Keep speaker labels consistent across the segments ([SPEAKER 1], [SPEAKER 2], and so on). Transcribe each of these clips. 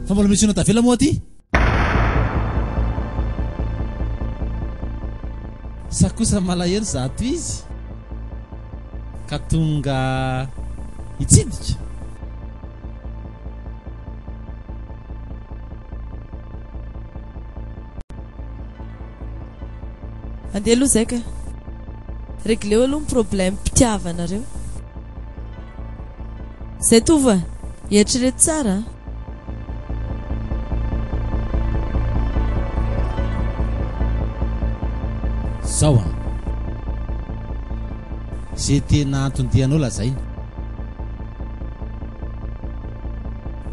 [SPEAKER 1] fa mbola misy nao tavela moa aty sa kosa malahelo zato izy ka tonga hitsidika
[SPEAKER 2] andeha aloha zay ka régleo aloha ny problème mpitiavanareo zay tova eritrereto tsara
[SPEAKER 1] zao a zay tena antondianao lazay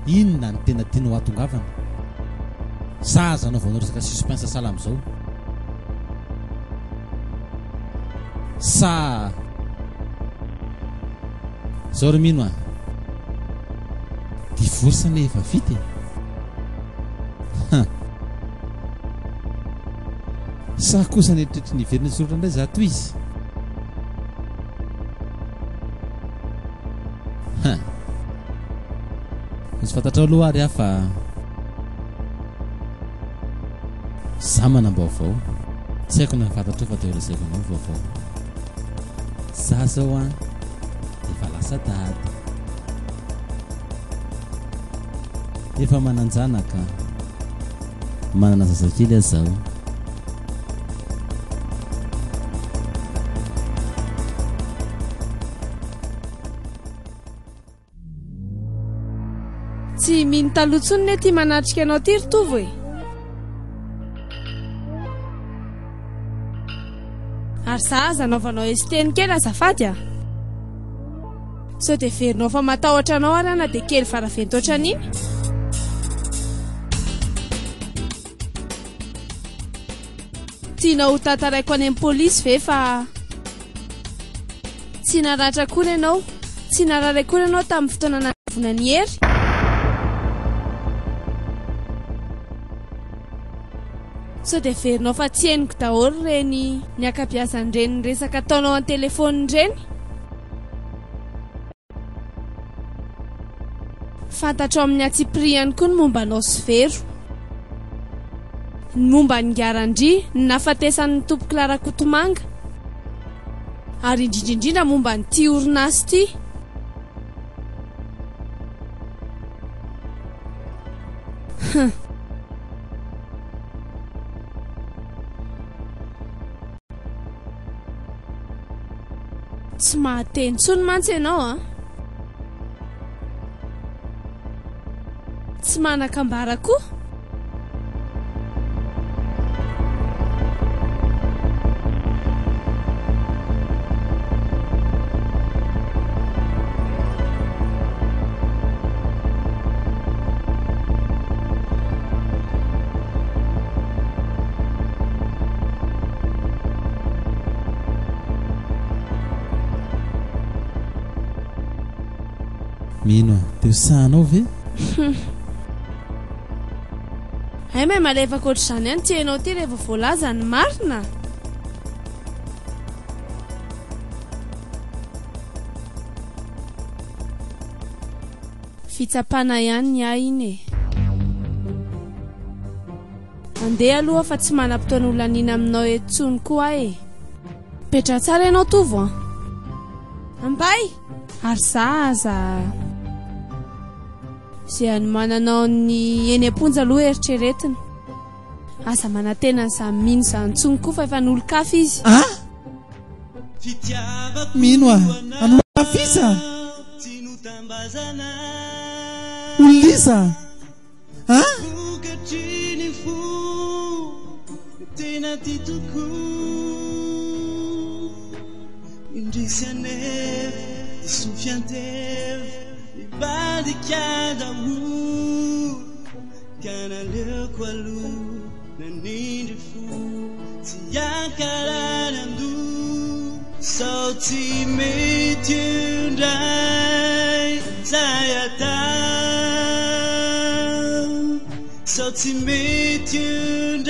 [SPEAKER 1] inona ny tena tianao atongavana saza anao vaonao resaka suspense salama zao sa zao ry mino a divorce ne efa vita sa kosa ny eritreritry ny iverina soratra indray zato izy izy fantatrao aloha ary afa za manam-baovao tsy haiko na fantatrao fa teo resaiko anao vaovao za zao a efa lasa dady efa mananjanaka manana zazakely azaho
[SPEAKER 3] tsy mino talotsony ne ty manatrika anao ty ritovo e ary zaza anaovanao esteny kely azafady a sao dia verinao fa matahotra anao ary ana dia kely faraventoatran'iny tianao ho tantaraiko any amin'ny polisy ve fa tsy naratra kory ianao tsy nararay kory ianao tamin'ny fotoana nanavona ny hery sao dia verinao fa tsy heniko daholo reny ny akabiazan'ireny ny resaka ataonao amin'ny telefôny ireny fantatro amin'ny atsipriany koa ny momba anao sy vero ny momba ny garandry ny nafatesan'ny tompo Clara Kotomanga ary indrindraindrindra momba ny ty orinasy ty tsy mahateny tsony mantsy ianao a tsy manakambara koa
[SPEAKER 1] mino teo sahanao ve
[SPEAKER 3] ay may malefaka ohatr'izany ihany tsy hainao ty rehefa voalaza ny marina fitsapana ihany ny ahiny e andeha aloha fa tsy manam-potoana olanina aminao etsony koa e petra tsara ianao tovo a ambay ary zaza zay anomananao ny eny amponja aloha eritreretina aza manantena izany mino izany tsony koa fa efa n'olo-kafa izy
[SPEAKER 1] mino a anolo-kafa iza olisa
[SPEAKER 4] Badikada wu kana leko alu na nindifu siyakala nandu sauti metundai sayata sauti metundai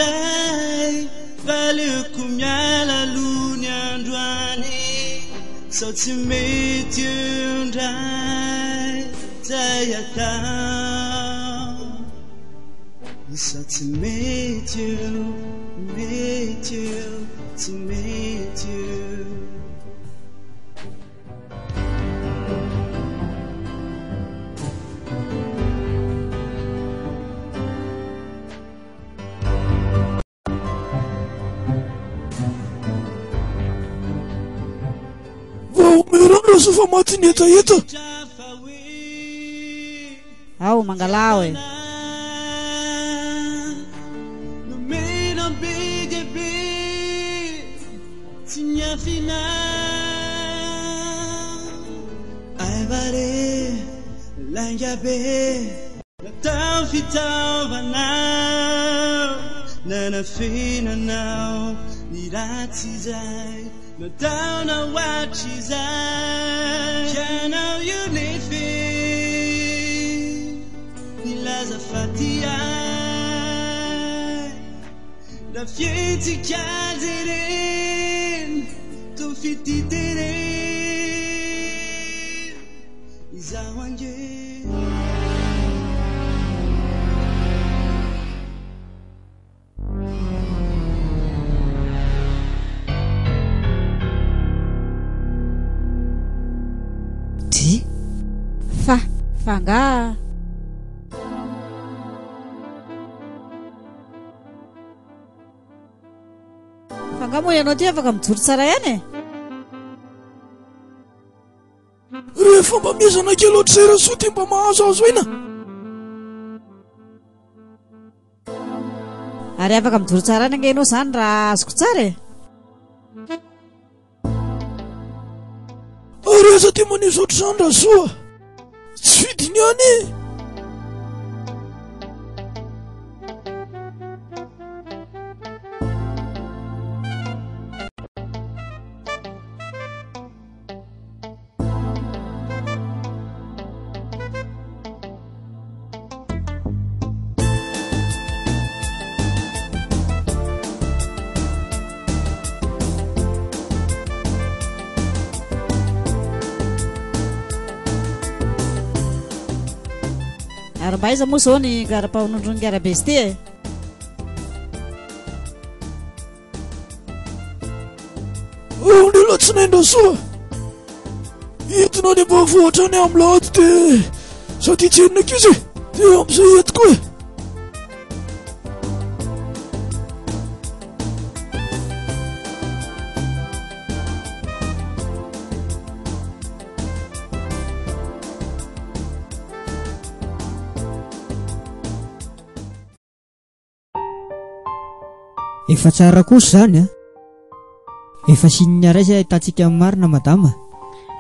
[SPEAKER 4] valukumyala lunyandwani sauti metundai sayata Sa tsy mety eo, mety eo, tsy mety eo.
[SPEAKER 5] Merana sa fa maty ny etaeta.
[SPEAKER 6] Ao mangalao e.
[SPEAKER 4] Nomena be dia be tsy miafina. Aivare langa be natao fitaovanao nanafinanao ny ratsy izay natao naohatry izay ianao io nefe nilaza faty ay da fietsika jereny tofititereny izaho ange.
[SPEAKER 6] Fanga moa ianao ty afaka mijoro tsara ihany e.
[SPEAKER 5] Rehefa mba miezana kely ohatr'izay raha soa ty mba mahazo azo ina.
[SPEAKER 6] Ary afaka mijoro tsara any ange ianao zany raha azoko tsara e.
[SPEAKER 5] Ary aza ty manisy ohatr'izany raha soa tsy fidiny any.
[SPEAKER 6] Ary mba aiza moa zao ny gara-pahanondrony garabe izy ty e.
[SPEAKER 5] Ny latsinaindra soa entina any mba voatra any amin'ny lahady dia sady hijerina akizy dia amin'izay entiko e.
[SPEAKER 7] Efa tsara kosa zany a. Efa sininy araisa hitantsika amin'ny marina madama.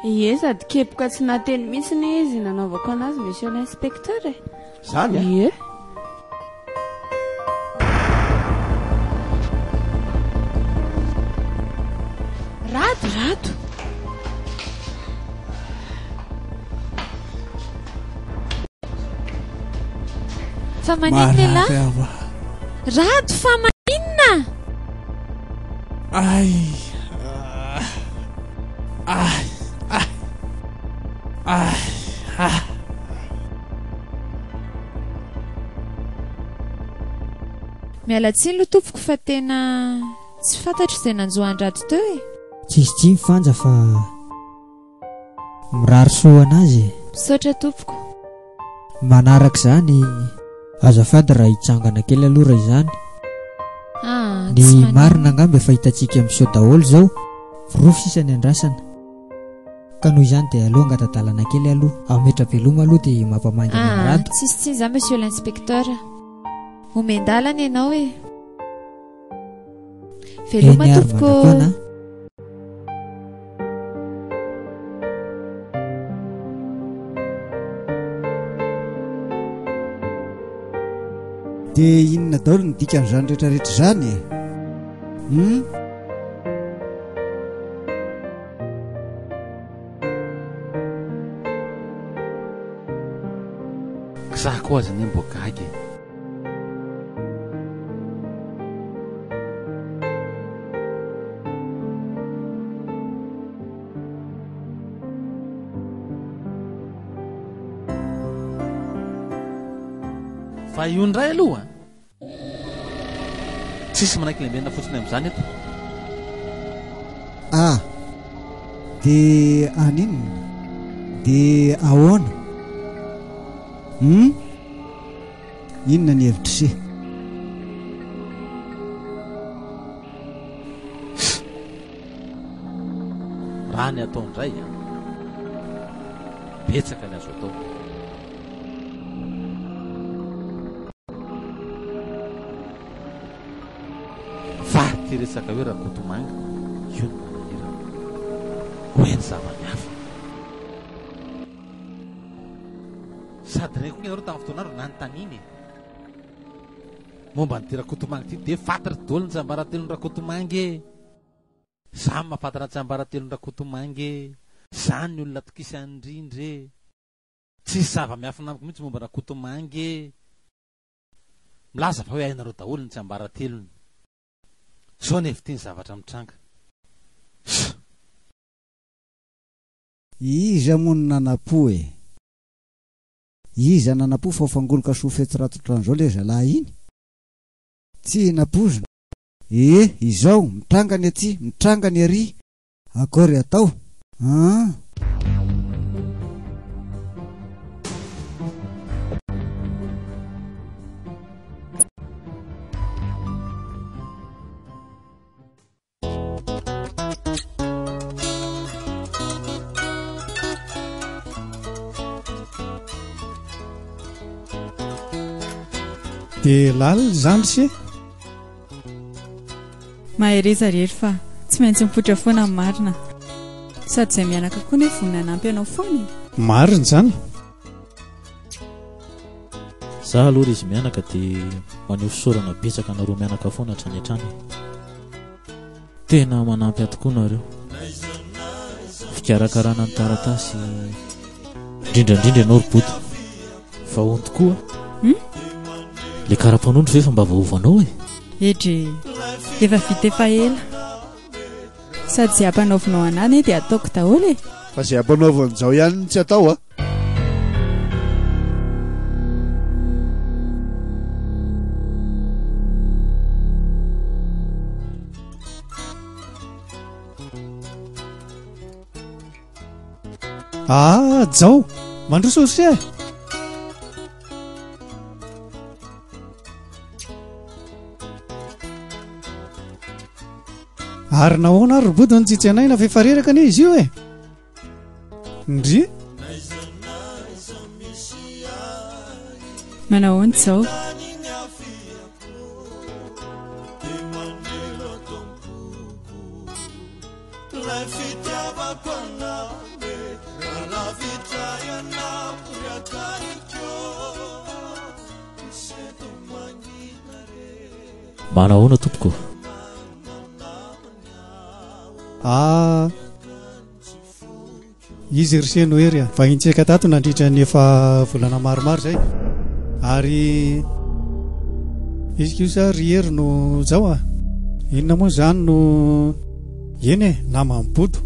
[SPEAKER 3] Ie sady kepoka tsy nateny mihitsy ny izy nanaovako anazy monsieur l'inspecteur e.
[SPEAKER 8] Zany a?
[SPEAKER 3] Ie. Rato fa maninona lehilahy? Rato fa maninona?
[SPEAKER 5] Ay.
[SPEAKER 2] Miala tsiny lo tompoko fa tena tsy fantatro izay nanjohan-drato teo e.
[SPEAKER 7] Tsisy tsiny fanja fa mirary soa anazy.
[SPEAKER 2] Misaotra tompoko.
[SPEAKER 7] Manaraka izany azafady raha hitsangana kely aloha raha izany. Ny marina angamba efa hitantsika miseho daholo zao virofo sisany andrasana ka noho izany dia aloha angatadalana kely aloha ametra veloma aloha dia mampamangina ny rato.
[SPEAKER 2] Tsisy za monsieur l'inspecteur, omendalana ianao e. Veloma tompoko.
[SPEAKER 9] dia inona daholo ny dikan'izany rehetrarehetra izany
[SPEAKER 8] Kisaha koa aza ny mbogagy. Fa io ndray aloha tsisy manaiky lembenina fotsiny amin'izany eto.
[SPEAKER 9] Dia aninona dia ahoana? Inona ny hevitra se?
[SPEAKER 8] Raha ny atao indray betsaka ny azo atao. Fa ty resaka hoe raha kotomanga io no manahira hoeny zava-mihafa. Sady reko ianareo tamin'ny fotoanandro nanontaniany momba ny ty rakotomanga ty dia fantatra daholo ny tsambaratelon'ny rakotomanga e. Zany mahafantatra ny tsambaratelon'ny rakotomanga e. Zany ny olona tokisy andrindra e. Tsisy zava-mihafa namiko mihitsy momba rakotomanga e. Milaza fa hoe hainareo daholo ny tsambaratelony. Zao ny hevitiny zavatra mitranga.
[SPEAKER 9] Iza moa no nanapo e? Iza nanapo fa fangoloka sofety ratotran'izao le zalahy iny? Tsy napozona. Izao mitrangany aty, mitrangany ary. Akory atao?
[SPEAKER 5] Dia lalina izany se
[SPEAKER 10] maherezarery fa tsy maintsy mipoitra foana amin'ny marina sady izay mianaka koa ny vonina nampy anao foana.
[SPEAKER 5] Marina izany.
[SPEAKER 11] Za aloha izy mianaka dia maneho fisaorana betsaka nareo mianaka foana hatrany hatrany. Tena manampy atokoa nareo. Fikarakarana ny taratasy indrindrandrindra ianao roboto fa hono tokoa le karapanondro ve fa mba vaovanao e?
[SPEAKER 10] Edre efa vita efa ela sady izay ampanaovinao anany dia ataoko daholo e.
[SPEAKER 9] Fa izay ampanaovan'izao ihany tsy atao
[SPEAKER 5] Jao mandroso se ary nahoana ary roboto ny tsitsanaina fa efa reraka anie izy io e. Ndry
[SPEAKER 10] manahoana izao?
[SPEAKER 11] Manahoana tompoko?
[SPEAKER 5] Izy riseno ery vahintsika tato nandritra ny efa volana maromaro zay ary izy kosa ry hery no zao inona moa zany no eny e nama mibodo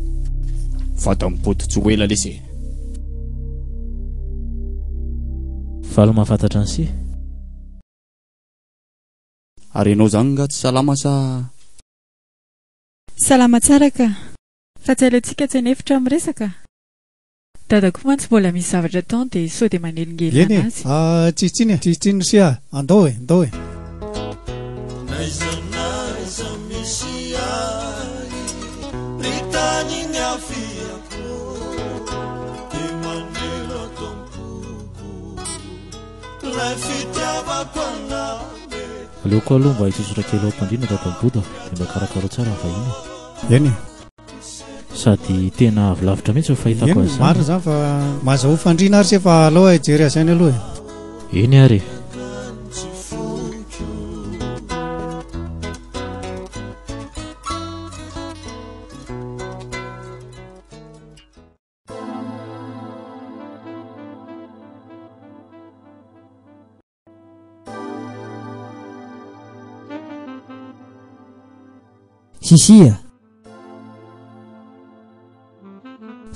[SPEAKER 12] vata mibodo tsy ho ela lesy
[SPEAKER 11] falo mahafantatra an'si
[SPEAKER 12] ary ianao zany nga tsy salama sa
[SPEAKER 10] salama tsara ka fa tsy alantsika tsy nefitra miresaka dadako mantsy mbola misy zavatra tao dia sao dia manelingely anazy.
[SPEAKER 5] Tsitsiny sia andao e andao e.
[SPEAKER 11] Aleoko aloha mba hisosora kely ao am-pandriana dadaboda dia mba karakaro tsara vahiny.
[SPEAKER 5] Eny
[SPEAKER 11] sady tena avy mihitsy fahitako azy.
[SPEAKER 5] Marina zany fa mazao fandriana ary se fa aloha hijery azy aloha
[SPEAKER 11] e. Eny ary.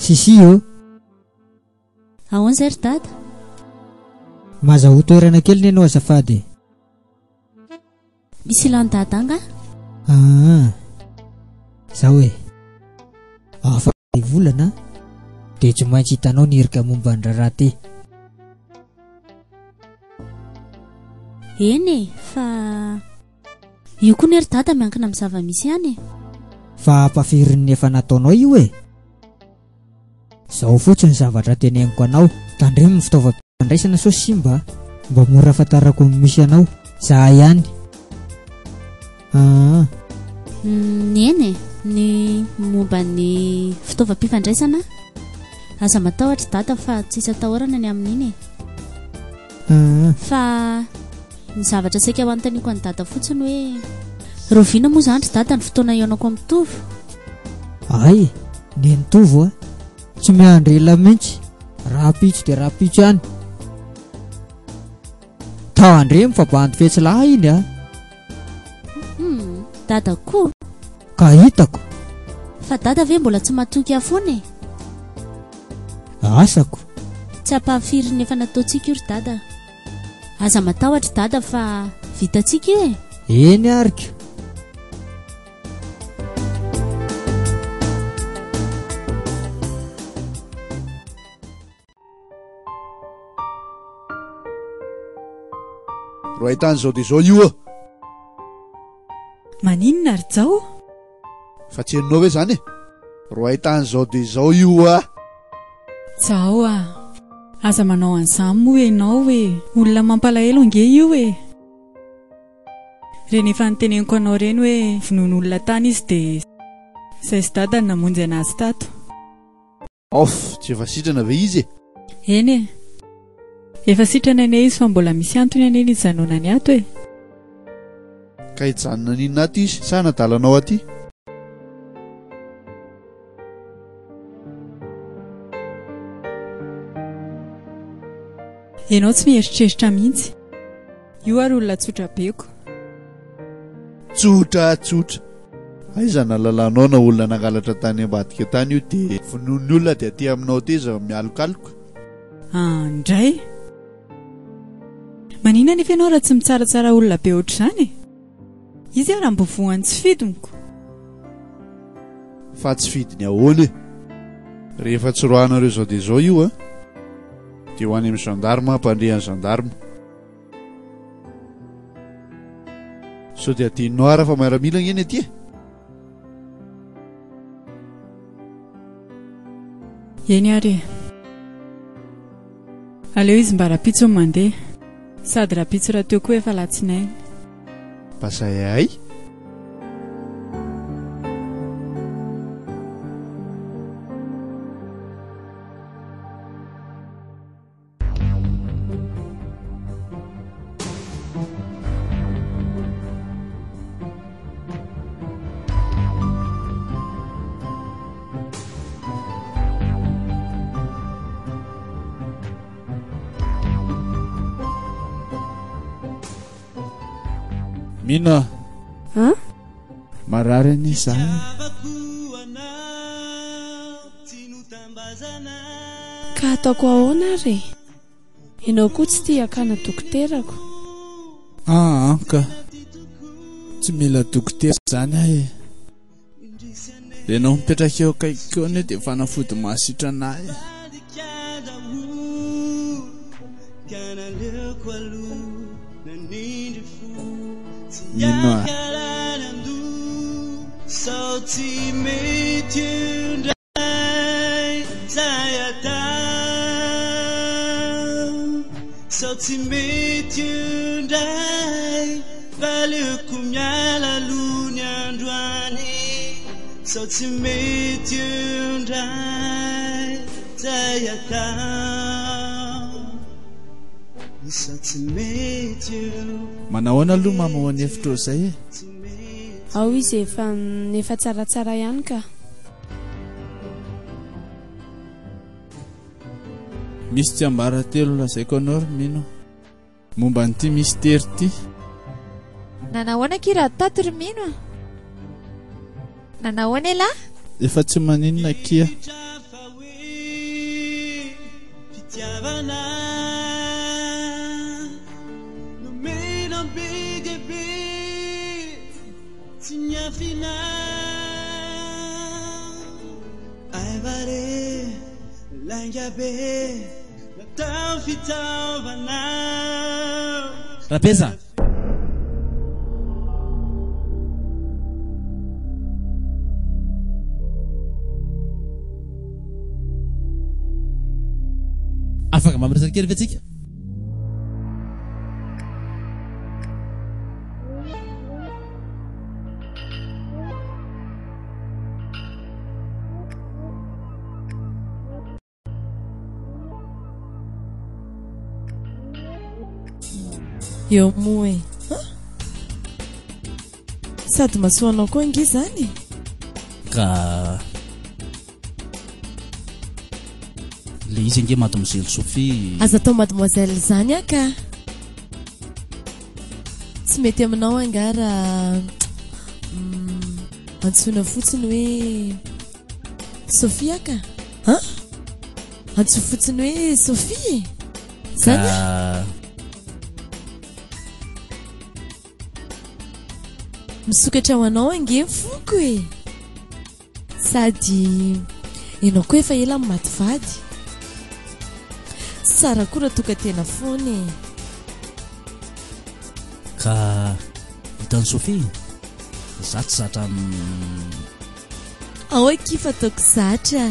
[SPEAKER 7] Sisio
[SPEAKER 13] ahoana zay ry dada?
[SPEAKER 7] Mazaho toerana kely ny ianao azafady.
[SPEAKER 13] misy ilan-dadanga
[SPEAKER 7] za hoe afa volana dia tsy maintsy hitanao nirika momba ny raharaty.
[SPEAKER 13] eny fa io koa nery dada miankina amin'ny zava-misy ihany
[SPEAKER 7] fa ampafirin'ny efa nataonao io e. Zao fotsiny zavatra teneniko anao, tandremo ny fitaovam-pifandraisana sao simba mba mora afantarako misy anao za ihany.
[SPEAKER 13] Eny ny momba ny fitaovam-pifandraisana aza matahotra dada fa tsisy atahorana ny amin'iny fa ny zavatra saika ho antaniko any dada fotsiny hoe roviana moa zandry dada ny fotoana ionako mitovy.
[SPEAKER 7] Ay, ny nitovo tsy miandry ela mihitsy, rapitso dia rapitso ihany. Tandremo fa bandy fihetsilay iny
[SPEAKER 13] dada koa
[SPEAKER 7] ka hitako
[SPEAKER 13] fa dada ve mbola tsy matoky afony
[SPEAKER 7] asako
[SPEAKER 13] tsy ampahafiry efa nataontsika io ry dada. Aza matahotra dada fa vitantsika io
[SPEAKER 7] eny arika.
[SPEAKER 14] ro ahitany zao dia zao io
[SPEAKER 10] maninona ry zao
[SPEAKER 14] fa tsy heninao ve zany e? ro ahitany zao dia zao io
[SPEAKER 10] zao aza manao an'izany moa ianao hoe olona mampalahelo ange io e. Reny efa niteneniko anao reny hoe vonon'olona tany izy dia izay sy dada ny namonjy anazy tato.
[SPEAKER 14] Tsy efa sitrana ve izy e?
[SPEAKER 10] Eny efa sitrana ane izy fa mbola misy antony ane izy zanonany ato e.
[SPEAKER 14] Ka hijanona ninona aty izy sa nadalanao aty?
[SPEAKER 10] Ianao tsy mieritreritra mihitsy, io ary olona tsotra beko.
[SPEAKER 14] Tsotra aiza nalalanao na olona nangalatra tany ambadika tany io dia vonon'ny olona dia aty aminao teza mialokaloka.
[SPEAKER 10] Ndray maninona nefa ianao raha tsy mitsaratsara olona be ohatr'izany? Izy raha mbovohany tsy fidiniko.
[SPEAKER 14] Fa tsy fidiny ahoana rehefa tsy roanareo zao dia zao io dia ho any amin'ny gendarme mpandrehan'ny gendarme. So dia tianao ara fa miaramila eny aty
[SPEAKER 10] eny ary aleo izy mba rapitso mandeha sady rapitso raha teo koa efa latsinainy
[SPEAKER 14] pasay
[SPEAKER 12] Mina marary anisany
[SPEAKER 3] ka ataoko ahoana re? Ianao koa tsy tia akana dokoterako.
[SPEAKER 12] ka tsy mila dokotera zany ahy. Ianao mipetraka eo akaikiko eo dia fanafody mahasitra anahy. Mina
[SPEAKER 4] sauti metundai zayata sauti metundai balukumyala lunyandwani sauti metundai zayata sauti metundai.
[SPEAKER 12] Manao ana aloha mama ny hevitra izay
[SPEAKER 3] ao izy efa tsaratsara ihany ka.
[SPEAKER 12] Misy tsy ambaratelo lazaiko anao ry Mino momba n'ity mystère ty.
[SPEAKER 2] Nanahoana kira tato ry Mino? Nanahoana ela?
[SPEAKER 12] Efa tsy maninona kia.
[SPEAKER 1] Rapeza. Afaka mamresaka kely ve tsika?
[SPEAKER 15] Eo moa e sady masoanao koa ingy zany
[SPEAKER 16] ka le izy ange mademoiselle Sophie
[SPEAKER 15] aza atao mademoiselle zany aka tsy mety aminao angara antsoina fotsiny hoe Sophie aka antso fotsiny hoe Sophie zany misokatra ho anao ange foko e sady ianao koa efa ela amin'ny maty vady tsara koa raha toka tena foana e
[SPEAKER 16] ka hitany Sophie za tsy zatra
[SPEAKER 15] ao kifa ataoko zatra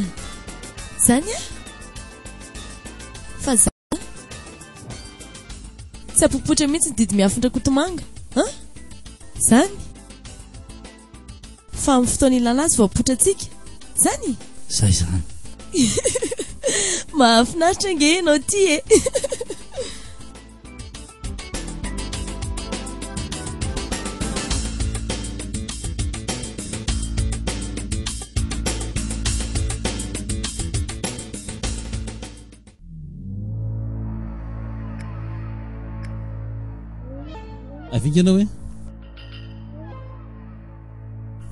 [SPEAKER 15] zany a fa za tsy apopotra mihitsy ny didy miafindra kotomanga zany fa amin'ny fotoana ilana azy vao apotra antsika zany
[SPEAKER 16] zay zany
[SPEAKER 15] mahafinaritra nge ianao ty e
[SPEAKER 1] avingy ianao e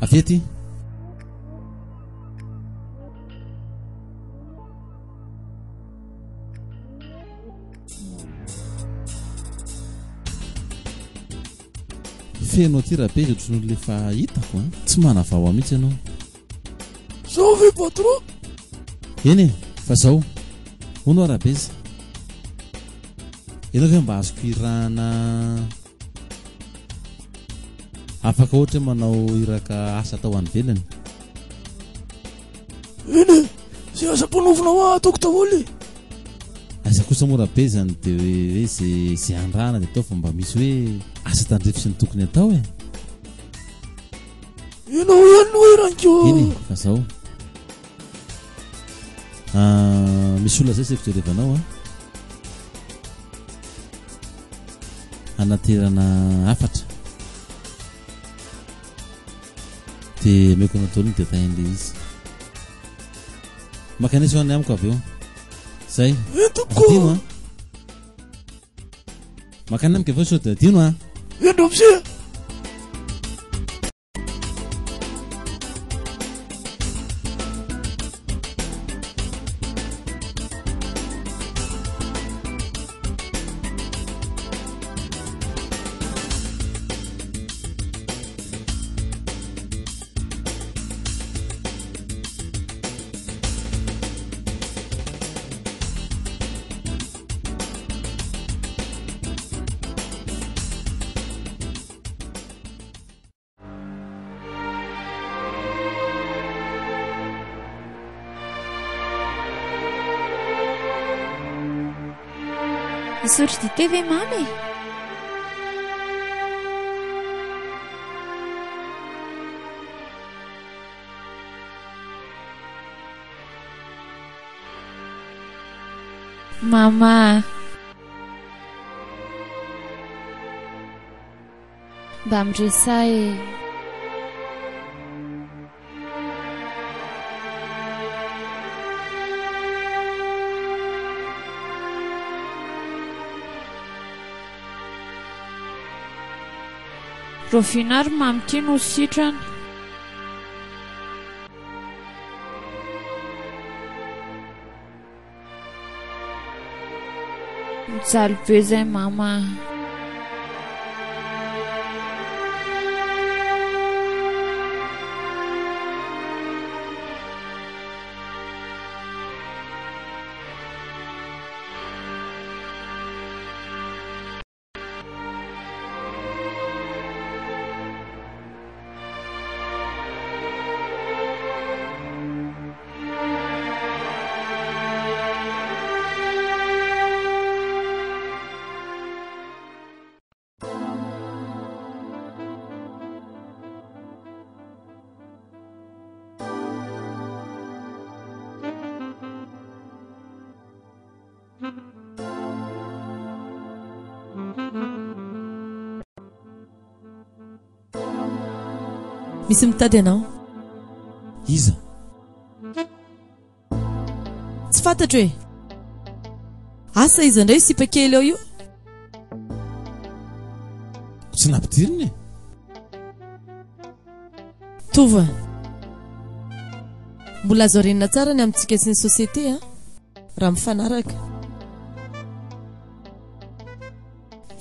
[SPEAKER 1] avety fenao ty raha be izy otriny le fa hitako tsy manavao a mihitsy ianao
[SPEAKER 17] zao ve patron
[SPEAKER 1] eny e fa zao hono raha be izy ianao ve mba azoko irana afaka ohatra hoe manao iraka asa atao any velany
[SPEAKER 17] eny e zay asa mpanovina ho ataoko daholo
[SPEAKER 1] aza kosa moa raha be zany dia hoe zay andrana dia atao fa mba misy hoe asa tandrefy sy ny tokony atao e
[SPEAKER 17] ianao ihany no erankeo
[SPEAKER 1] eny fa zao misy olona zay sy fiterevanao anaterana afatra dia meko nataony dia tain'le izy makanisy hoany amiko avy eo zay adino makany amiko aveo sao dia adino
[SPEAKER 17] endo amizay
[SPEAKER 2] Misotro dite ve mamy? Mama, mba miresay e. Rofinary mamy ty no sitrana. Mijaly be zay mama.
[SPEAKER 15] misy mitady anao
[SPEAKER 1] iza
[SPEAKER 15] tsy fantatro hoe asa izy indray sipakely eo io
[SPEAKER 1] tsy nampidiriny
[SPEAKER 15] tova mbola azo renina tsara ny amintsika sy ny sosiete a raha mifanaraka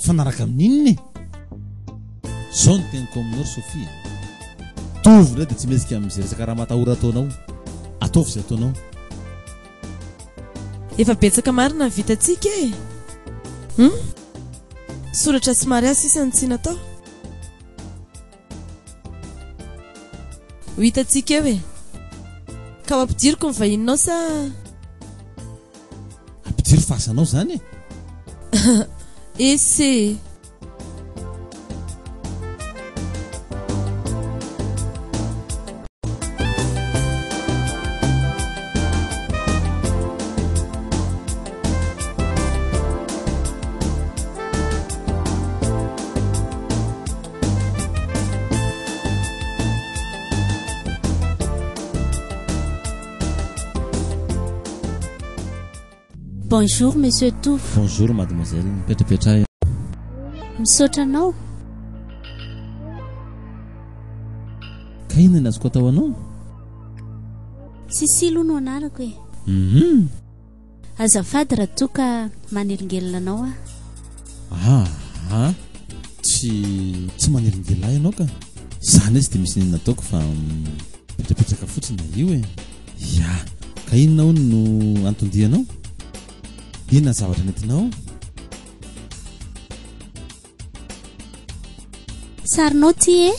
[SPEAKER 1] fanaraka amin'inony zao ny teniko aminao ry Sofia tovy ray dia tsy mezika amin'izay resaka raha matahora ataonao ataovy izay ataonao
[SPEAKER 15] efa betsaka marina ny vitantsika e soratra somary asa isany tsy natao ho hitantsika eo e ka ho ampidiriko ny vahininao sa
[SPEAKER 1] ampidiry fahasanao zany e
[SPEAKER 15] ese
[SPEAKER 13] Bonjour monsieur Touf.
[SPEAKER 1] Bonjour mademoiselle, mipetrapetra
[SPEAKER 13] misaotra anao
[SPEAKER 1] ka inona azoko atao anao
[SPEAKER 13] sisilo no anarako e azafady raha toka manelingelina anao
[SPEAKER 1] tsy manelingelina ianao ka zany izy dia misy niny nataoko fa mipetrapetraka fotsiny io e ya ka inona ao no antondianao inona zavatra nentinao
[SPEAKER 13] sarinao ty e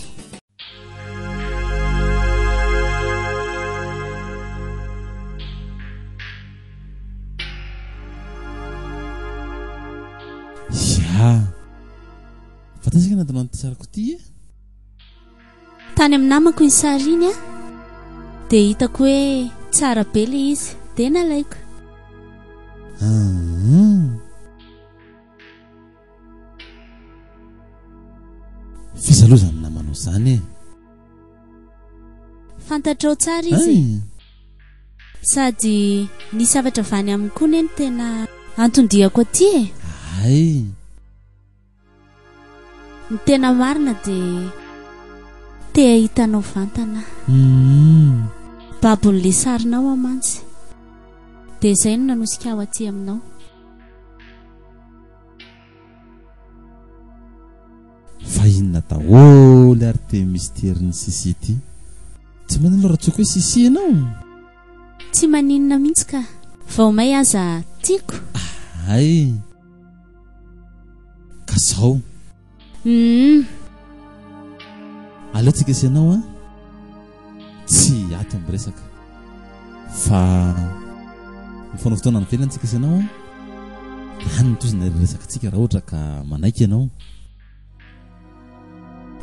[SPEAKER 1] ya fantasika natanao ny tsarako ty e
[SPEAKER 13] tany amin'ny namako ny sary iny a dia hitako hoe tsara be le izy dia nalaiko
[SPEAKER 1] fizalozany namanao zany e
[SPEAKER 13] fantatrao tsara izy sady ny zavatra vany aminy koa neny tena antondiako aty e
[SPEAKER 1] ay
[SPEAKER 13] ny tena marina dia te hitanao vantana babon'le sarinao amantsy dia izay no nanosika aho aty aminao
[SPEAKER 1] fa inona daholo ary te mysterin'ny sisi ty tsy manino ratsoko hoe sisi ianao
[SPEAKER 13] tsy maninona mihitsy ka vao may aza tiako
[SPEAKER 1] ay ka zao aleotsika isianao a tsy ato amresaka fa mifoana fotoana ny felana antsika isianao a hany mitozina resaka tsika raha ohatra ka manaiky ianao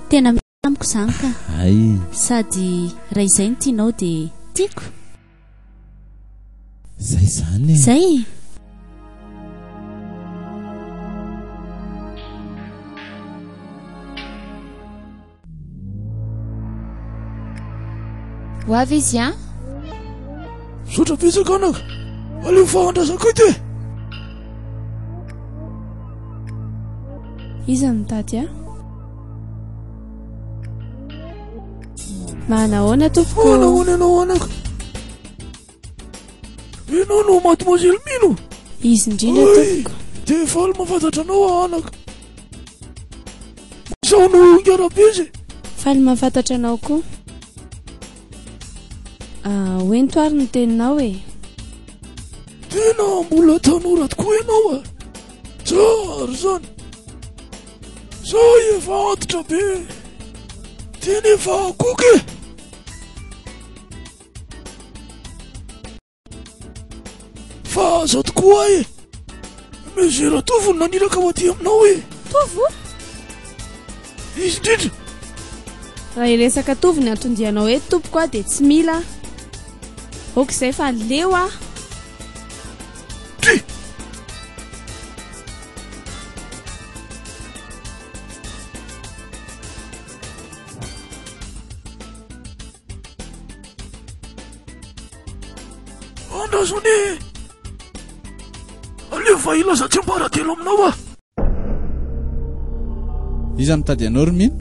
[SPEAKER 13] tena amiko zany ka
[SPEAKER 1] ay
[SPEAKER 13] sady raha izay no tianao dia tiako
[SPEAKER 1] zay zany
[SPEAKER 13] zay
[SPEAKER 2] ho avy izy a
[SPEAKER 17] sotra betsaka anaka aleo fahandrasako ity
[SPEAKER 3] iza mitady a manahoana tompoko
[SPEAKER 17] manahoana anao anaka ianao no mademoiselle Mino
[SPEAKER 3] izy indrindra tompoko
[SPEAKER 17] dia faly mahafantatra anao anaka izao no ngarabe izy
[SPEAKER 3] faly mahafantatra anao koa hoentoary ny teninao e
[SPEAKER 17] tena mbola tanora tokoa ianao a tsara zany zao efa antitra be tena efa akoky fa aza tokoa e mezera tovo ny naniraka ho aty aminao e
[SPEAKER 3] tovo
[SPEAKER 17] izy indrindra
[SPEAKER 3] raha iresaka tovo ny antondianao eto tompoko a dia tsy mila oka izay fa leo a
[SPEAKER 17] Andazony alefa ilaza tsy ambaratelo aminao a.
[SPEAKER 12] Iza mitady anao ry mino?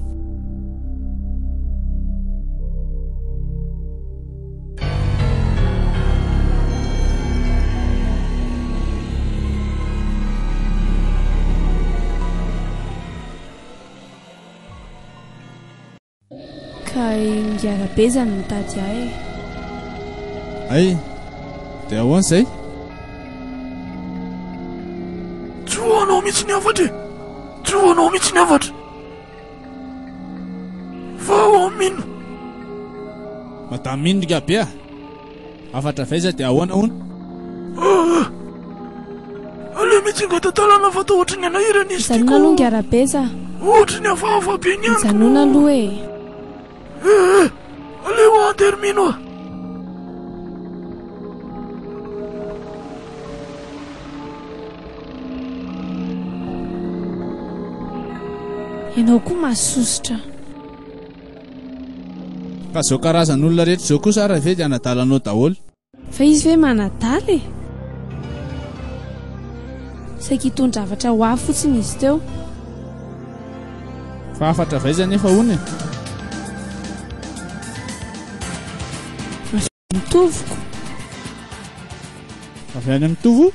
[SPEAKER 3] Ka Ngarabe zany mitady ahy.
[SPEAKER 12] Ay, dia ahoana izay?
[SPEAKER 17] Tsy hoanao mihitsy ny avatra, tsy hoanao mihitsy ny avatra. Fa ao mino.
[SPEAKER 12] Madame mino Ngabe a? Afatra vaiza dia ahoana hono?
[SPEAKER 17] Ale mitsinga tatalana fa tao ohatry ny anahirana izy
[SPEAKER 3] tiako. Zanona aloha Ngarabe za.
[SPEAKER 17] Ohatry ny hafahafa be ny andro.
[SPEAKER 3] Zanona aloha e.
[SPEAKER 17] Ale ho antermino a.
[SPEAKER 3] Ianao koa masosotra.
[SPEAKER 12] Ka zao karazan'olona rehetra zao kosa ary ve dia anadalanao daholo?
[SPEAKER 3] Fa izy ve manadala e? Saika hitondra zavatra ho avy fotsiny izy teo.
[SPEAKER 12] Fa afatra vaiza nefa hono e?
[SPEAKER 3] Mitovoko.
[SPEAKER 12] Avy any mitovo?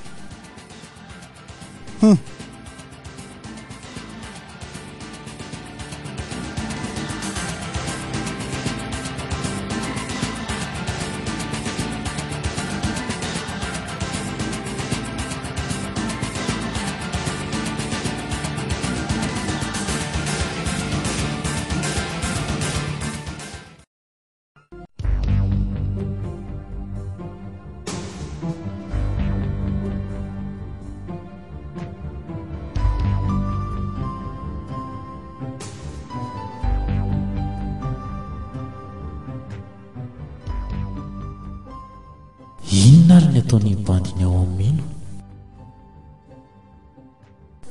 [SPEAKER 11] Inona ary ny ataony bandiny ao amin'ny mino?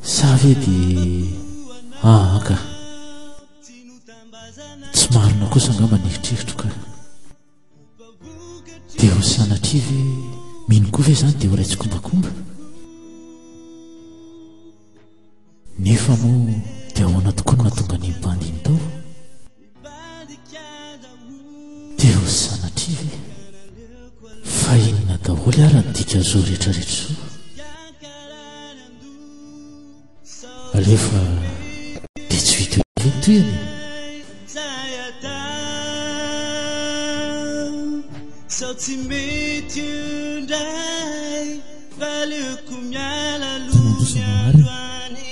[SPEAKER 11] Sa ve dia ka tsy marina kosa angamba nieritreritra ka dia ho sanatria ve mino koa ve zany dia ho raitsy kombakomba? Nefa moa dia ahoana tokoa no nahatonga ny bandiny tao? Dia ho sanatria ve fa inona daholo ary ny dika zao rehetrarehetra zao? Alefa dia tsy vita hoe toyany.
[SPEAKER 4] Sao tsy mety indray valeko miala aloha androany.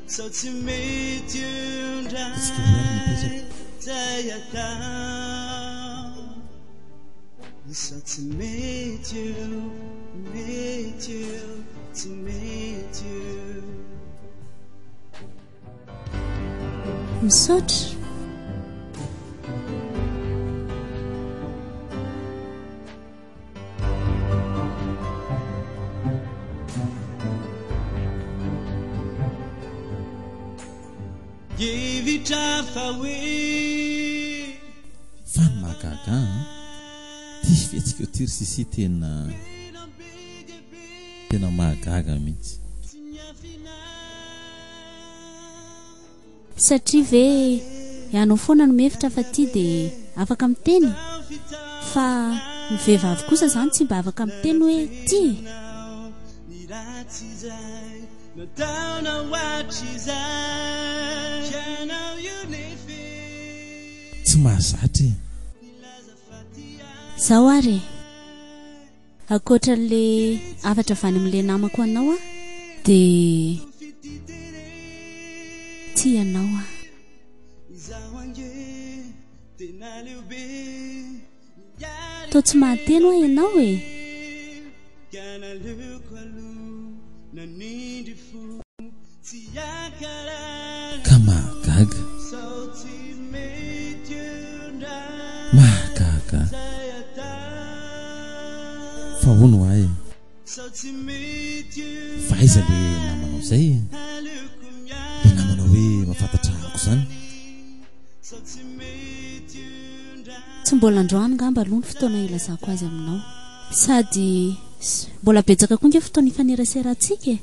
[SPEAKER 4] Sao tsy mety indray zay atao. Sao tsy mety tsy mety
[SPEAKER 13] misaotra.
[SPEAKER 1] Fa magaga tisy fetsika eo tirsisi tena mahagaga mihitsy.
[SPEAKER 13] Satria ve ianao foana no mefitra fa ty dia afaka miteny, fa ny vehivavy kosa zany tsy mba afaka miteny hoe ty.
[SPEAKER 1] Tsy mahazatra
[SPEAKER 13] zaho ary akoatran'le afatra avany amin'le namako anao a dia tia anao a. Tao tsy mahateno a ianao e.
[SPEAKER 1] Ka mahagaga fa hono ahy fa iza le namanao zay, le namanao hoe mafantatra ako zany.
[SPEAKER 13] Tsy mbola androany ngamba aloha ny fotoana ilazako azy aminao. sady mbola betsaka koa nge fotoana ifaneraseratsika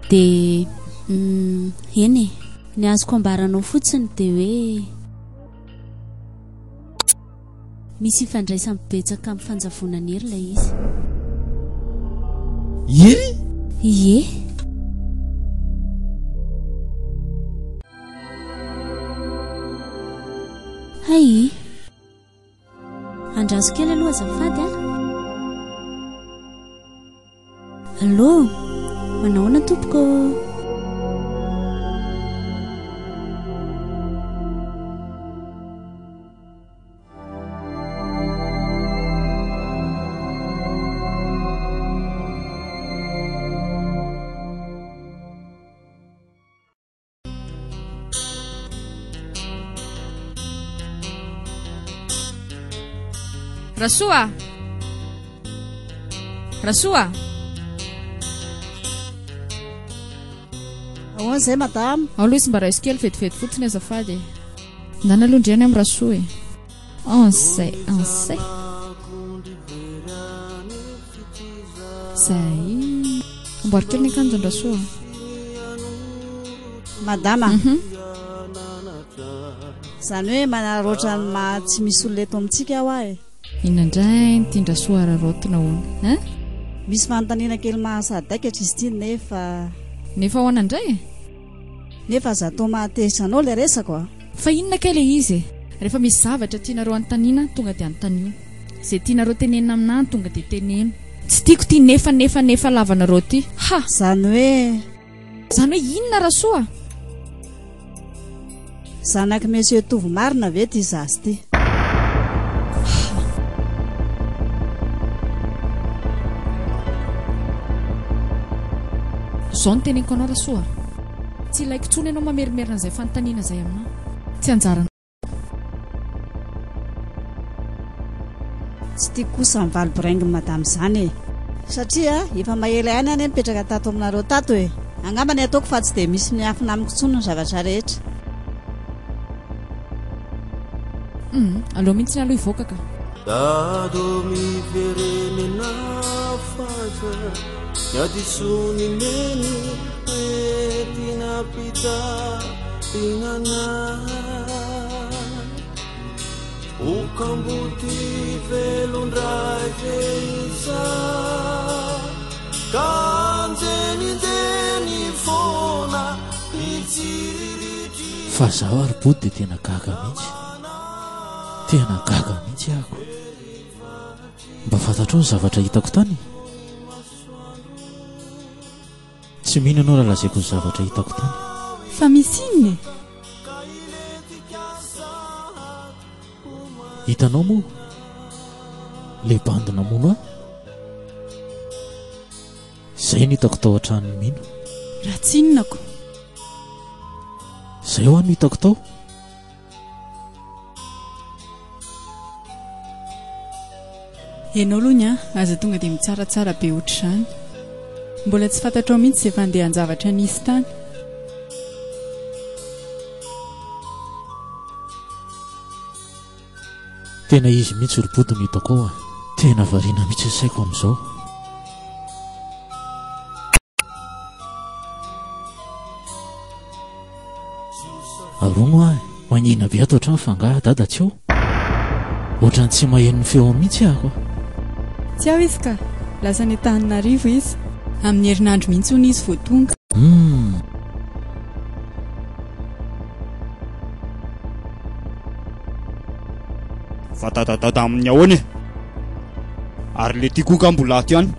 [SPEAKER 13] dia eny e ny azoko ambaranao fotsiny dia hoe misy ifandraisany betsaka amin'ny fanjavonana ery ilay izy.
[SPEAKER 1] Ery?
[SPEAKER 13] Ie. Hay andraso kely aloha azafady a. Allô, manahoana tompoko?
[SPEAKER 2] Rasoa! Rasoa!
[SPEAKER 6] Ahoana izay madame?
[SPEAKER 2] Aloha izy mba raiso kely vetivety fotsiny azafady. Ndana aloha indriana amin'ny Rasoa e. Anzay. Zay. Amboary kely ny akanjo ny Rasoa.
[SPEAKER 6] Madama. Zany hoe manaroatra ny tsy misy olona eto amintsika aho ahy.
[SPEAKER 2] Inandray ny Rasoa rarotina hoana.
[SPEAKER 6] Misy fanontaniana kely mahasadaikatra izy ity
[SPEAKER 2] nefa hoana indray?
[SPEAKER 6] Nefa zato mahatezitranao ilay resako a.
[SPEAKER 2] Fa inona kely izy? Rehefa misy zavatra tianareo anontaniana tonga dia anontaniana. Izay tianareo tenenina aminahy tonga dia teneno. Tsy tiako ity nefa lavanareo ty. Ha!
[SPEAKER 6] Zany hoe
[SPEAKER 2] inona Rasoa?
[SPEAKER 6] Zanaky Monsieur Tovomarina ve ty zazy ty?
[SPEAKER 2] Zao ny teneniko anao Rasoa. Tsy ilaiko tsony ianao mamerimerina izay fanontaniana izay aminao. Tsy anjara.
[SPEAKER 6] Tsy tiako kosa mivaly borainginy madame zany e. Satria efa mahela ihany any mipetraka tato aminareo tato e. Angambany ataoko fa tsy dia misy miafina amiko tsony ny zavatra rehetra.
[SPEAKER 2] Aloha mihitsy ny aloha ivoaka ka.
[SPEAKER 4] Dado miverenena faza yadisuni meni etina pita inana ukambuti velundrai feisa kanzeni deni fona itiriti.
[SPEAKER 11] Fa zaho ary body dia tena gaga mihitsy ako. Mba fantatro ny zavatra hitako tany. Tsy mino anao raha lazaiko ny zavatra hitako tany.
[SPEAKER 10] Fa misy inona?
[SPEAKER 11] Hitanao moa le bandina mono zay no hitako tao an-tranony mino.
[SPEAKER 10] Raha tsy inonako.
[SPEAKER 11] Zay ho ano hitako tao.
[SPEAKER 10] Ianao aloha ny aza tonga dia mitsaratsara be ohatr'izany. Mbola tsy fantatrao mihitsy izay fandehan-javatra nisy tany.
[SPEAKER 11] Tena izy mihitsy roboto no hitako ao a. Tena variana mihitsy ny saiko amin'izao. Arono ahy manina be ato ohatrany fangaha dada tsy ao. Ohatrany tsy maheno ny feo mihitsy ahako.
[SPEAKER 10] Tsy aho izy ka lasa ny Antananarivo izy. Amin'ny herinandro mihitsy hono izy vao tonga.
[SPEAKER 18] Fa tadadada amin'ny ahoana e. Ary le tiako ka mbola aty ihany.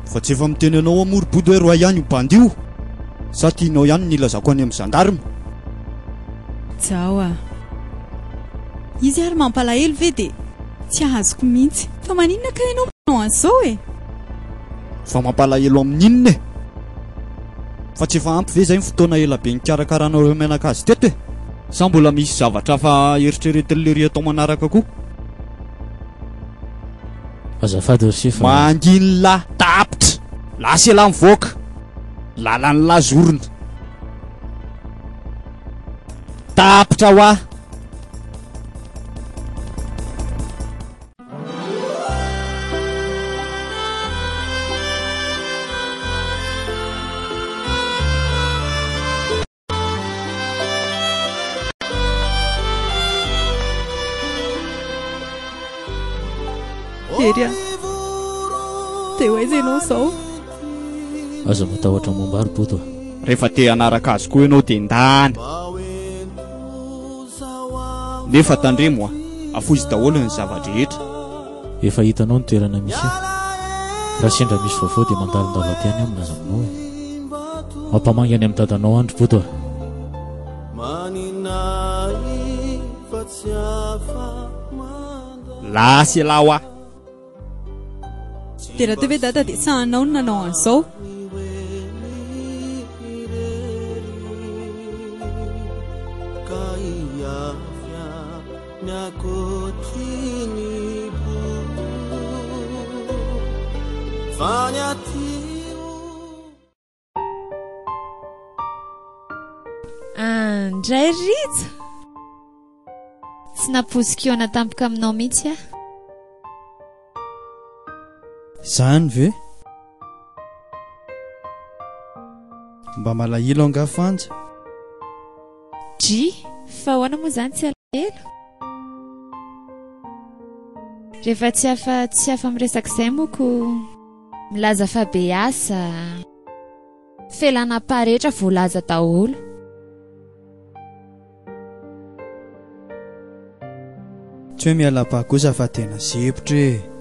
[SPEAKER 18] Fa tsy efa miteny anao amory-body hoe roa ihany ho bandio sa tianao ihany nilazako any amin'ny gendarme.
[SPEAKER 10] Jaoa izy ary mampalahelo ve dia tsy ahazoko mihitsy. Fa maninona ka ianao manao an'izao e?
[SPEAKER 18] fa mampalahelo amin'inona e fa tsy efa ampy ve zay ny fotoana ela be nikarakarana menaka azy teto e sa mbola misy zavatra fa eritreretin'le ry atao manaraka koa
[SPEAKER 11] azafady sefa
[SPEAKER 18] manginy la tapitra lasy ela mivoaka lalany lazorona tapitra ho aho
[SPEAKER 10] Eria teo aiza ianao zao
[SPEAKER 11] aza matahotra momba ary boto
[SPEAKER 18] rehefa te hanaraka azy koa ianao dia ndany nefa tandremo a afozy daholo ny zavadrehetra
[SPEAKER 11] efa hitanao ny toerana misy raha sendra misy vaovao dia mandalondava ty any amina zaminao e mampamangy any amin'ny dadanao andro boto
[SPEAKER 18] lasy ela ho aho
[SPEAKER 10] dia raha teo hoe dada dia sahanao no nanao an'izao
[SPEAKER 19] andray rija tsy napozikiona tampoka aminao mihitsy a
[SPEAKER 18] zany ve mba malahelo angafanja
[SPEAKER 19] dry fa hoana moa zany tsy alahelo rehefa tsy afa miresak'izay moko milaza fa be asa felana-parehetra voalaza daholo
[SPEAKER 18] tsy hoe miala-pa kosa fa tena zepotra e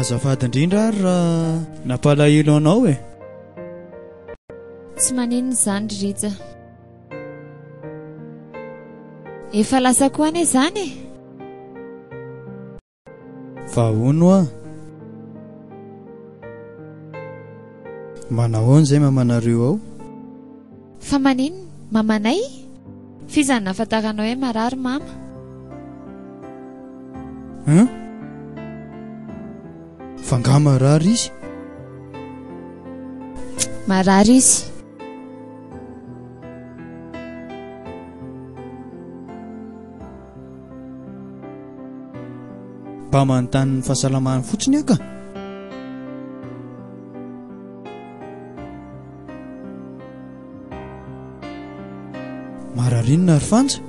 [SPEAKER 18] azafady indrindra ary raha nampalahelo anao e
[SPEAKER 19] tsy maninona zany rija efa lasa koa ane zany e
[SPEAKER 18] fa hono a manahoana zay mamanareo ao
[SPEAKER 19] fa maninona mamanay fizany nafantaranao hoe marary mama
[SPEAKER 18] fa nga marary izy
[SPEAKER 19] marary izy
[SPEAKER 18] mba manontany ny fahasalamahany fotsiny aka mararinona ary fanja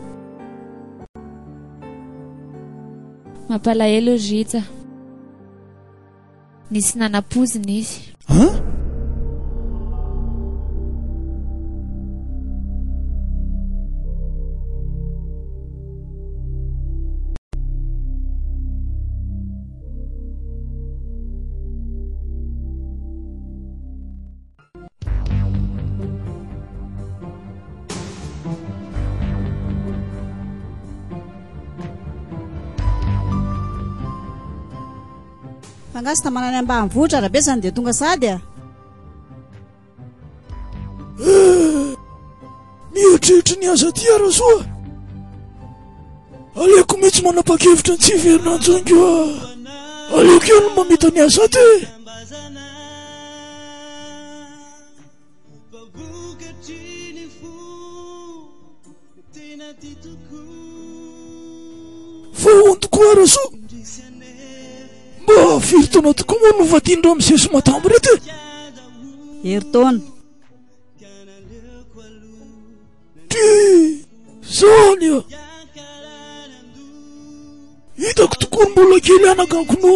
[SPEAKER 19] mampalahelo rija nisy nanapozina izy
[SPEAKER 6] fangasy tamanany ambanivohitra rabesany dia tonga sady a
[SPEAKER 17] mieritreritra ny aza ty arasoa aleko mihitsy manapa-kevitra ny tsy iverinanjongo aleko ihany mamita ny aza ty fa ontoko arasoa mba firy-taona tokoa moa no vadindra amin'ny zeso matambo rety
[SPEAKER 6] heri-taona
[SPEAKER 17] ty zany a hitako tokoa mbola kely anagankono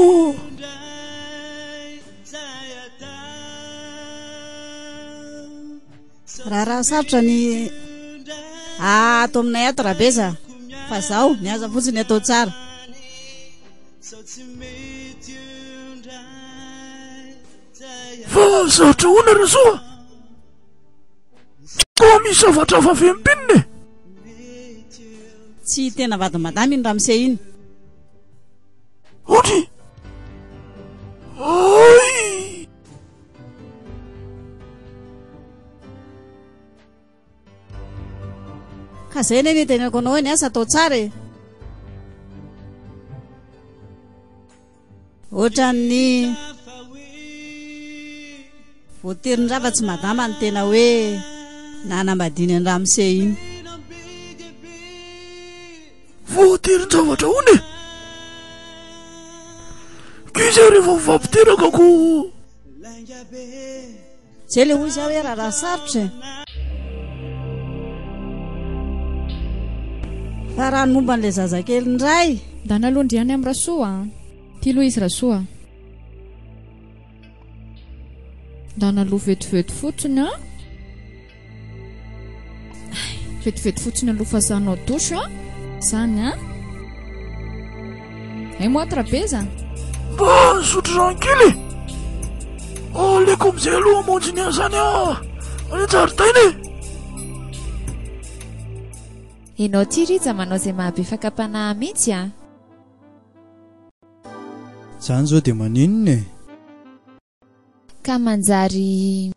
[SPEAKER 6] raha sarotra ny ato aminay ato rabeza fa zaho ny aza fotsiny atao tsara
[SPEAKER 17] fa sarotra hoana rasoa koa misy zavatra vavempininy
[SPEAKER 6] tsy tena vady madamy iny raha mise iny
[SPEAKER 17] otry
[SPEAKER 6] zay ne ny tenako anao ny asa atao tsara e ohatran'ny voaterin-drava tsy madama ny tena hoe nanambadiny any ramose iny
[SPEAKER 17] voaterin-javatra hony kiza rehefa vampiterakako
[SPEAKER 6] zay le hoy zao hoe raha sarotra fa raha ny momba n'lay zazakely ndray
[SPEAKER 2] da nalondriany amin'ny rasoa ty loha izy rasoa da naloha vetivety fotsiny a vetivety fotsiny aloha fazanao dosy a zany a ay moatra be zany
[SPEAKER 17] mba sotro rankely aleko amizay aloha amonjiny any zany any an-jaridaina
[SPEAKER 19] ianao ty rija manao zay mahabe fakapanahy mihitsy a
[SPEAKER 5] zany zao dia maninona
[SPEAKER 19] ka manjary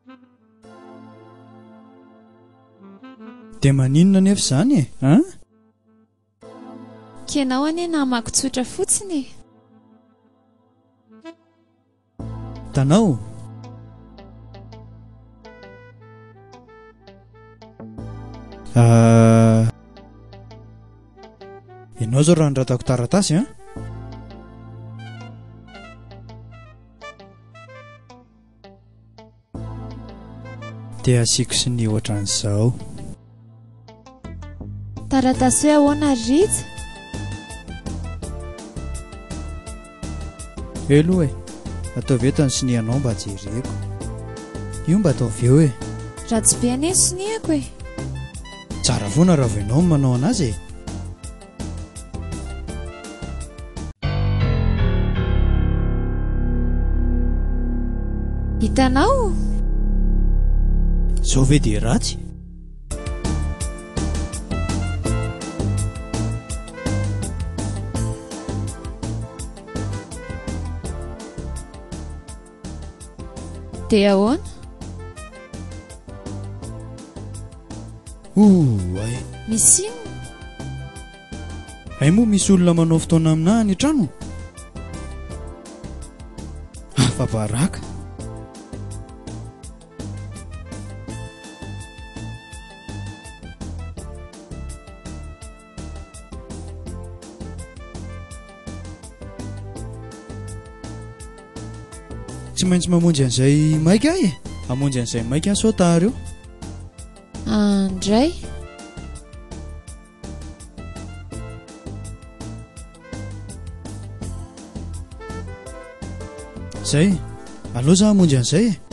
[SPEAKER 5] dia maninona nefa zany e a
[SPEAKER 19] kenao anie namakotsotra fotsiny
[SPEAKER 5] tanao ianao zao raha nyratako taratasy a dia asiako sy ny ohatran'izao
[SPEAKER 19] taratasy hoe ahoana rija
[SPEAKER 5] elo e ataovy etany sinianao mba jereko io mba ataovy eo e
[SPEAKER 19] raha tsy be anie siniako e
[SPEAKER 5] tsara foana raha voinao manao anazy e
[SPEAKER 19] hitanao
[SPEAKER 5] zao ve dia ratsy
[SPEAKER 19] dia ahoana
[SPEAKER 5] ay
[SPEAKER 19] misy ino
[SPEAKER 5] ay moa misy olona manao fotoana aminahy ny trano afabaraka tsy maintsy mamonjy an'izay maika e amonjy an'izay maika sotary io
[SPEAKER 19] andray
[SPEAKER 5] zay aloha za amonjy an'izay e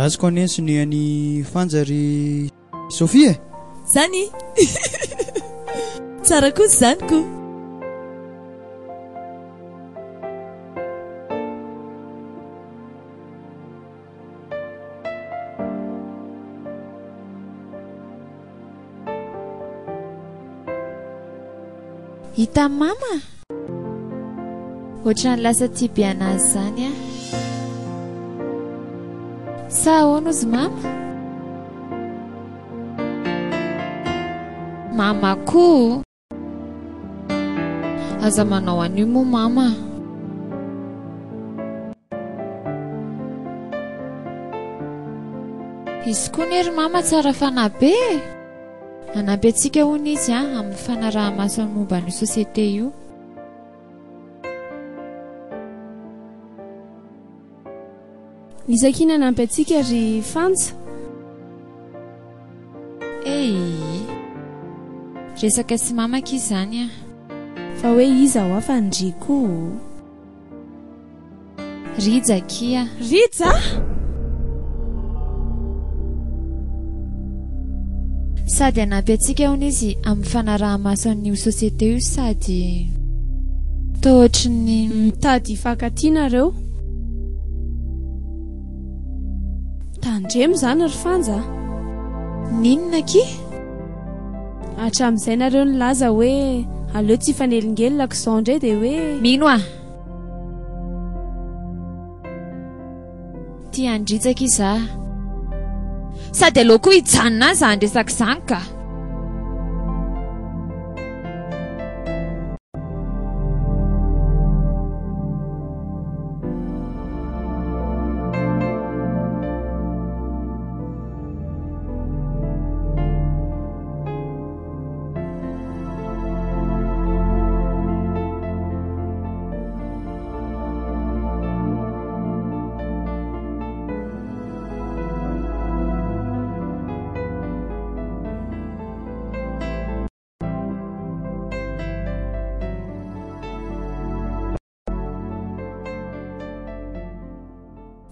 [SPEAKER 5] azoko anesiny any fanjary Sofia e
[SPEAKER 15] zany tsara kosa zany ko
[SPEAKER 19] hita mama ohatrany lasa tia be anazy zany a sa ahoana ozy mama mama ko aza manao an'io moa mama izy koa nery mama tsara fanabe anabe antsika hono izy a amin'ny fanaraha-maso ny momba ny sosiete io
[SPEAKER 3] izakina nampy antsika ry fantsa
[SPEAKER 19] resaka sy mamaka izany a
[SPEAKER 3] fa hoe iza ho afa ndriko
[SPEAKER 19] rija kia
[SPEAKER 3] rija
[SPEAKER 19] sady anampy antsika hono izy amin'ny fanaraha-maso an'io sosiete io sady tohatry ny
[SPEAKER 3] mitady fankatianareo tandremo zany ry fanja.
[SPEAKER 15] Ninona ki?
[SPEAKER 3] Hatramin'izay nareo nilaza hoe aleo tsy fanelingelina izao indray dia hoe
[SPEAKER 15] mino a tia andritsaka iza sady aleoko hijanona azy andresaka izany ka.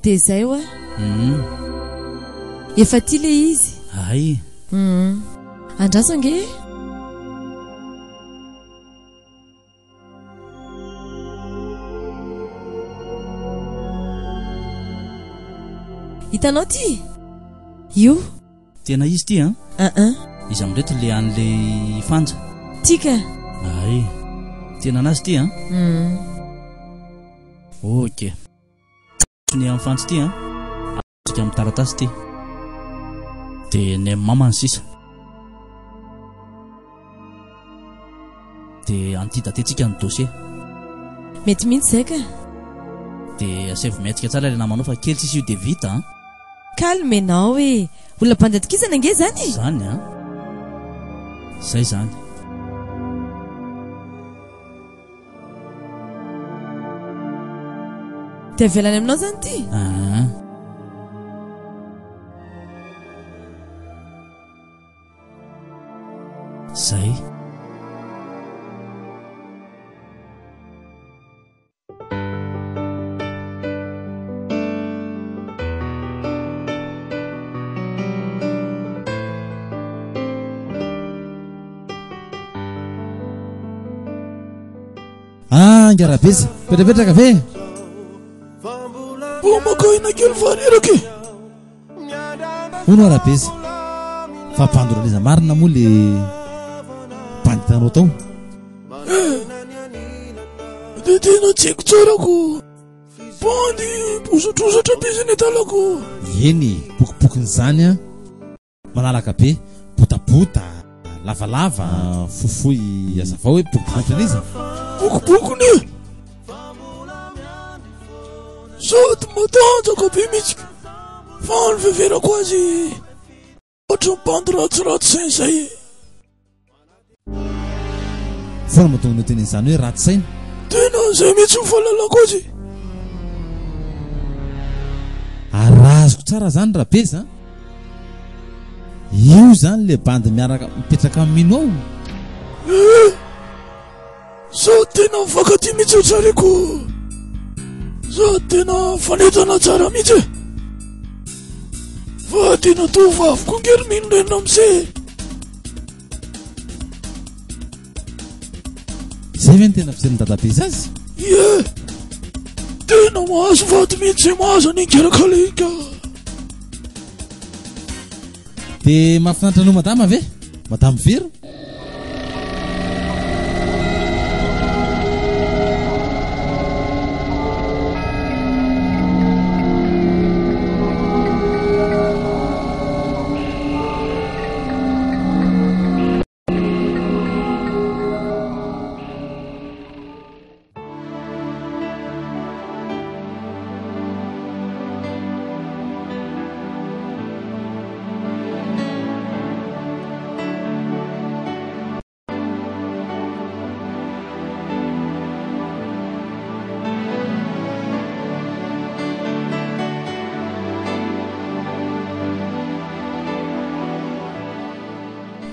[SPEAKER 15] Dia izay hoa efa tia le izy
[SPEAKER 16] ay
[SPEAKER 15] andraso ange hitanao ty io
[SPEAKER 16] tena izy ty izy amindreto le an'le fanja
[SPEAKER 15] tika
[SPEAKER 16] ay tena anazy ty ok ny amin'ny fantsy ty atsika amin'ny taratasy ty dia ny mamany sisa dia antidatentsika ny dossier
[SPEAKER 15] mety mihitsy zay ka
[SPEAKER 16] dia asevometsika tsara le namanao fa kely tsisy io dia vita
[SPEAKER 15] calme enao e olona mpandatikizana ange zany
[SPEAKER 16] zany zay zany
[SPEAKER 15] dia velany aminao zany ty
[SPEAKER 16] zay
[SPEAKER 1] ngarabeza petrapetraka ve
[SPEAKER 17] makaina kely faneraky
[SPEAKER 1] hono arabeza fa mpandoraliza marina moa le mpanditanao tao
[SPEAKER 17] dia tena tsiko tsarako bandy posotrosatra biziny talako
[SPEAKER 1] eny pokipokin'izany manalaka be botabota lavalava fofoy azavao hoe pokipokin'izy
[SPEAKER 17] bokobokony sady matanjaka be mihitsika fa ny veverako azy ohatra mibandy ratsiratsy sainy zay
[SPEAKER 1] fona mahatonga tenen'izany hoe ratsy saina
[SPEAKER 17] tena zay mihitsy mifahalalako azy
[SPEAKER 1] arazoko tsara zany rabeza io zany le bandy miaraka mipetraka amin'ny mino ao
[SPEAKER 17] sady tena mifankaty mihitsy o tsareko sady tena fanetana tsara mihitsy fa tena tovavoko ngery mino rena amizay
[SPEAKER 1] zay ve ny tena fijeriny dadabeza azy
[SPEAKER 17] tena mahazo vaty mihitsy zay mahazo aningerakaleika
[SPEAKER 1] dia mahafinaritra anao madama ve madama Vero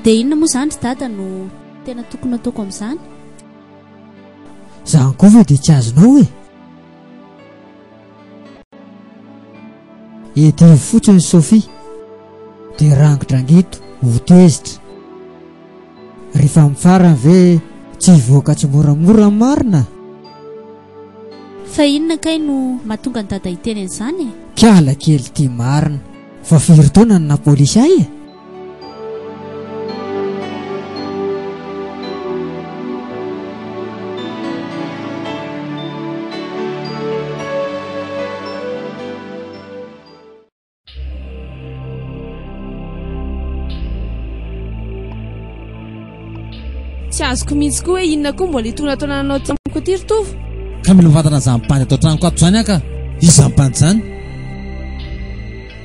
[SPEAKER 13] dia inona moa zany ry dada no tena tokony ataoko amin'izany
[SPEAKER 7] zany koa ve dia tsy azonao e ety fotsiny Sofia dia rangidrangito ho tezitra rehefa mifarany ve tsy voaka tsy moramora marina
[SPEAKER 13] fa inona kay no mahatonga ny dada hiteny an'izany
[SPEAKER 7] kiala kely tia marina fa firy taona ny napolisy ahy e.
[SPEAKER 3] tsy azoko mihitsy koa hoe inona koa mbola hitona taona nanao ty amiko ty ritovo
[SPEAKER 1] ka mila mivatana zampandy atao tranoko ato zany aka izy zampandy zany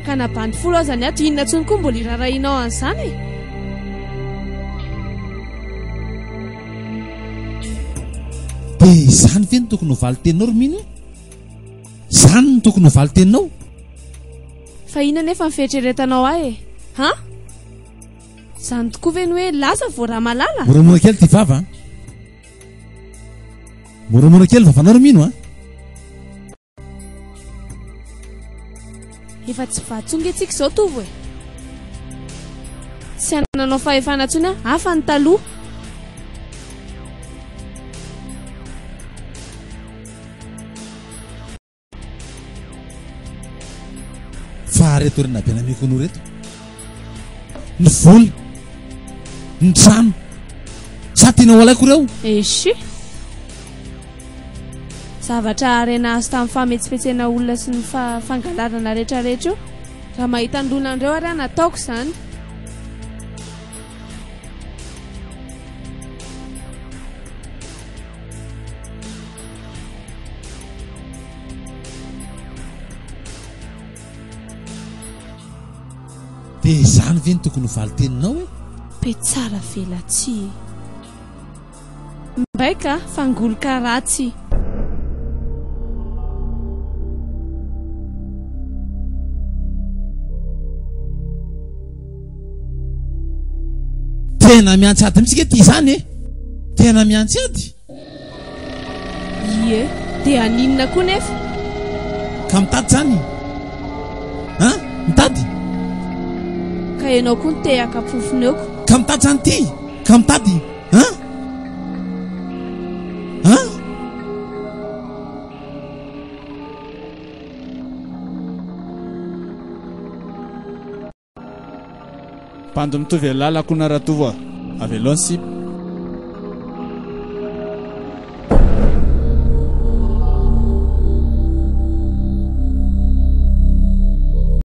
[SPEAKER 3] ka nabandy folo aho zany ato inona tsony koa mbola irarahinao an'izany
[SPEAKER 1] e dia zany ve no tokony ho valy teninao romino zany no tokony ho valy teninao
[SPEAKER 3] fa ina nefa mifeitreretanao ahy e ha zany tokoa ve ny hoe lasa vo raha malala
[SPEAKER 1] moramora kely ty vava moramora kely vavanao romino a
[SPEAKER 3] efa tsy vatsonga antsika izao tovo e tsy ananao fahefana ntsony a hafa ny taloha
[SPEAKER 1] fa reto rena be namiko anao reto ny vola ny trano sa tianao alaiko reo
[SPEAKER 3] esy zavatra arena azy tamin'ny fametsipetsena olona sy ny fangalarana rehetrarehetra io raha mahita ndonandreo ary a nataoko izany
[SPEAKER 1] dia zany ve ny tokony ho valy teninao e
[SPEAKER 3] be tsara velatsy mbaika fangoloka ratsy
[SPEAKER 1] tena miantsy ady mitsika ty zany e tena miantsy ady
[SPEAKER 3] ie dia aninona koa nefa
[SPEAKER 1] ka mitady zany a mitady
[SPEAKER 3] ka ianao koa ny te akapofoneoko
[SPEAKER 1] ka mitady zany ty ka mitady a a
[SPEAKER 12] mpando mitovy lalako na raha tovo avy aloha ny sipy